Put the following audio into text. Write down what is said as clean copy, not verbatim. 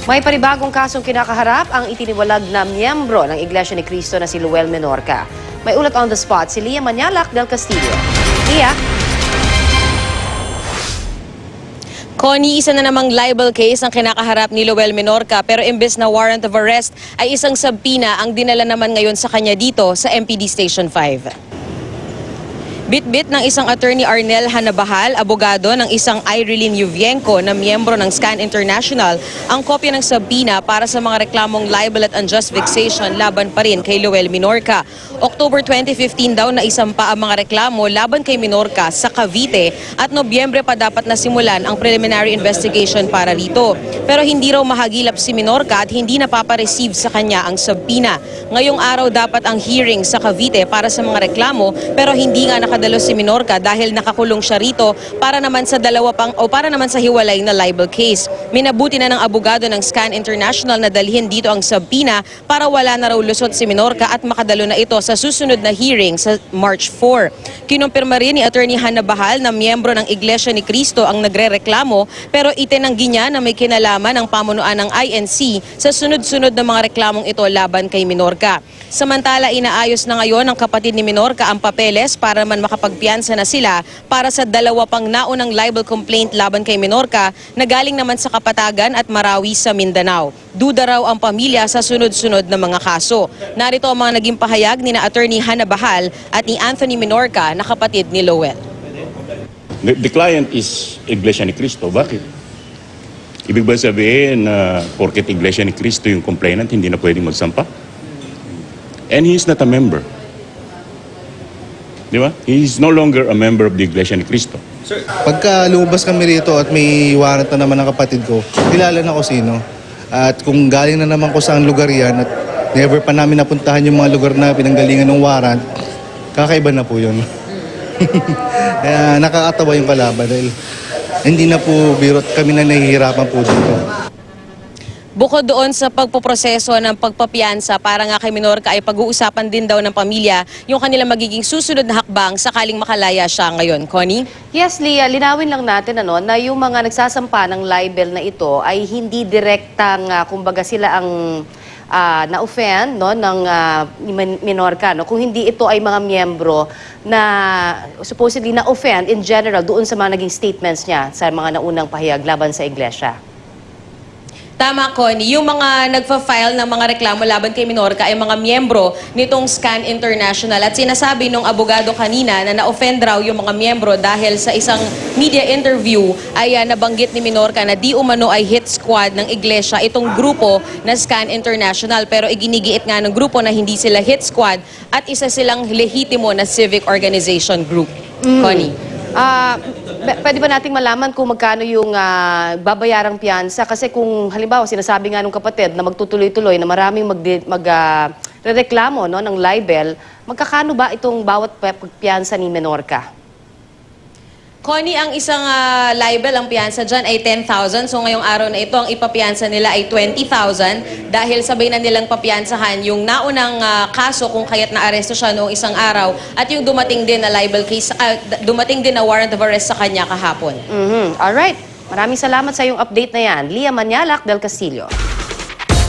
May panibagong kasong kinakaharap ang itiniwalag na miyembro ng Iglesia ni Cristo na si Luel Menorca. May ulat on the spot si Lia Manialac del Castillo. Lia? Connie, isa na namang libel case ang kinakaharap ni Luel Menorca pero imbes na warrant of arrest ay isang subpoena ang dinala naman ngayon sa kanya dito sa MPD Station 5. Bit-bit ng isang attorney Arnel Hanabahal, abogado ng isang Irene Yuvienko na miyembro ng SCAN International, ang kopya ng subpoena para sa mga reklamong libel at unjust vexation laban pa rin kay Luel Menorca. October 2015 daw na isampa ang mga reklamo laban kay Menorca sa Cavite at Nobyembre pa dapat nasimulan ang preliminary investigation para rito. Pero hindi raw mahagilap si Menorca at hindi napapareceive sa kanya ang subpoena. Ngayong araw dapat ang hearing sa Cavite para sa mga reklamo pero hindi nga nakadalo si Menorca dahil nakakulong siya rito para naman sa hiwalay na libel case. Minabuti na ng abogado ng SCAN International na dalhin dito ang subpoena para wala na raw lusot si Menorca at makadalo na ito sa susunod na hearing sa March 4. Kinumpirma rin ni Attorney Hanabahal na miyembro ng Iglesia ni Cristo ang nagrereklamo pero itinanggi niya na may kinalaman ang pamunuan ng INC sa sunod-sunod na mga reklamong ito laban kay Menorca. Samantala, inaayos na ngayon ng kapatid ni Menorca ang papeles para man makapagpiyansa na sila para sa dalawa pang naunang libel complaint laban kay Menorca na galing naman sa Kapatagan at Marawi sa Mindanao. Duda raw ang pamilya sa sunod-sunod na mga kaso. Narito ang mga naging pahayag ni na Attorney Hanabahal at ni Anthony Menorca na kapatid ni Luel. The client is Iglesia ni Cristo. Bakit? Ibig ba sabihin na porket Iglesia ni Cristo yung complainant, hindi na pwedeng magsampa? And he is not a member. Di ba? He is no longer a member of the Iglesia ni Cristo. Sir, pagka lumabas kami rito at may warrant na naman ng kapatid ko, kilala na ko sino. At kung galing na naman ko sa lugar yan at never pa namin napuntahan yung mga lugar na pinanggalingan ng warrant, kakaiba na po yun. Kaya nakakatawa yung kalaban dahil hindi na po birot kami na nahihirapan po dito. Bukod doon sa pagpoproseso ng pagpapiyansa para nga kay Menorca ay pag-uusapan din daw ng pamilya yung kanilang magiging susunod na hakbang sakaling makalaya siya ngayon. Connie? Yes, Lia, linawin lang natin na yung mga nagsasampa ng libel na ito ay hindi direktang, kumbaga sila ang na-offend ng Menorca. Kung hindi ito ay mga miyembro na supposedly na-offend in general doon sa mga naging statements niya sa mga naunang pahayag laban sa iglesia. Tama, Connie. Yung mga nagfa-file ng mga reklamo laban kay Menorca ay mga miyembro nitong SCAN International. At sinasabi nung abogado kanina na na-offend raw yung mga miyembro dahil sa isang media interview ay nabanggit ni Menorca na di umano ay hit squad ng iglesia itong grupo na SCAN International. Pero iginigiit nga ng grupo na hindi sila hit squad at isa silang lehitimo na civic organization group. Connie? Pwede ba nating malaman kung magkano yung babayarang piyansa? Kasi kung halimbawa sinasabi nga nung kapatid na magtutuloy-tuloy na maraming reklamo ng libel, magkakano ba itong bawat piyansa ni Menorca? Connie, ang isang libel, ang piyansa dyan ay 10,000. So ngayong araw na ito, ang ipapiyansa nila ay 20,000 dahil sabay na nilang papiyansahan yung naunang kaso kung kaya't na-aresto siya noong isang araw at yung dumating din na libel case, dumating din na warrant of arrest sa kanya kahapon. Alright. Maraming salamat sa iyong update na yan. Lia Manialac del Castillo.